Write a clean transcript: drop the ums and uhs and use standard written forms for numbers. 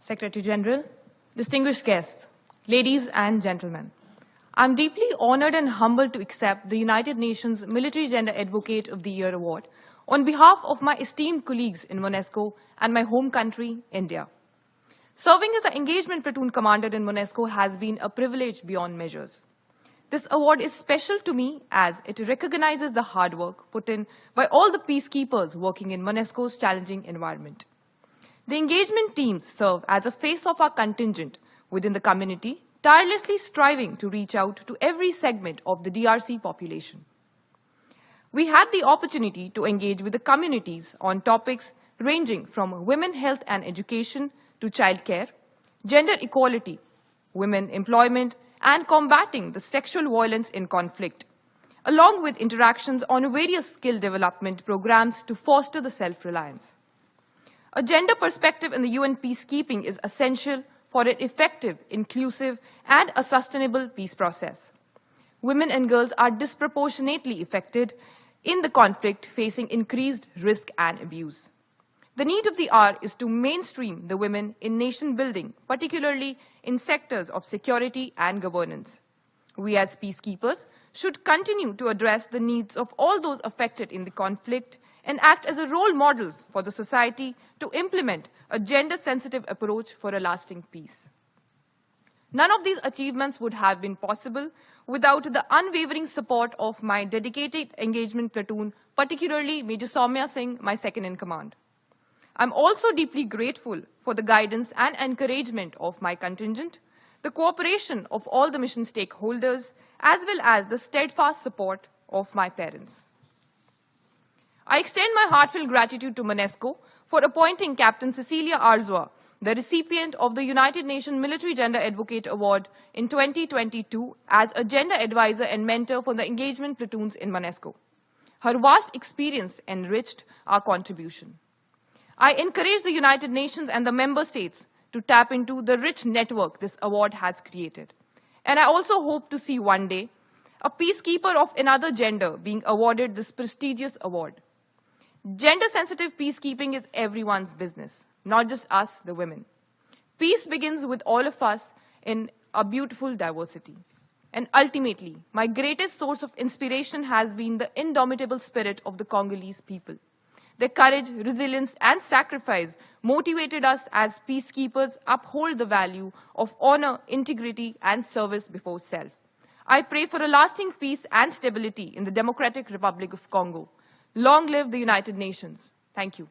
Secretary General, distinguished guests, ladies and gentlemen, I'm deeply honored and humbled to accept the United Nations Military Gender Advocate of the Year Award on behalf of my esteemed colleagues in MONUSCO and my home country, India. Serving as the engagement platoon commander in MONUSCO has been a privilege beyond measures. This award is special to me as it recognizes the hard work put in by all the peacekeepers working in MONUSCO's challenging environment. The engagement teams serve as a face of our contingent within the community, tirelessly striving to reach out to every segment of the DRC population. We had the opportunity to engage with the communities on topics ranging from women health and education to childcare, gender equality, women employment, and combating the sexual violence in conflict, along with interactions on various skill development programs to foster the self-reliance. A gender perspective in the UN peacekeeping is essential for an effective, inclusive, and a sustainable peace process. Women and girls are disproportionately affected in the conflict, facing increased risk and abuse. The need of the hour is to mainstream the women in nation building, particularly in sectors of security and governance. We as peacekeepers should continue to address the needs of all those affected in the conflict and act as a role models for the society to implement a gender-sensitive approach for a lasting peace. None of these achievements would have been possible without the unwavering support of my dedicated engagement platoon, particularly Major Soumya Singh, my second-in-command. I'm also deeply grateful for the guidance and encouragement of my contingent, the cooperation of all the mission stakeholders, as well as the steadfast support of my parents. I extend my heartfelt gratitude to MONUSCO for appointing Captain Cecilia Arzua, the recipient of the United Nations Military Gender Advocate Award in 2022, as a gender advisor and mentor for the engagement platoons in MONUSCO. Her vast experience enriched our contribution. I encourage the United Nations and the member states to tap into the rich network this award has created. And I also hope to see one day a peacekeeper of another gender being awarded this prestigious award. Gender-sensitive peacekeeping is everyone's business, not just us, the women. Peace begins with all of us in a beautiful diversity. And ultimately, my greatest source of inspiration has been the indomitable spirit of the Congolese people. Their courage, resilience, and sacrifice motivated us as peacekeepers uphold the value of honor, integrity, and service before self. I pray for a lasting peace and stability in the Democratic Republic of Congo. Long live the United Nations. Thank you.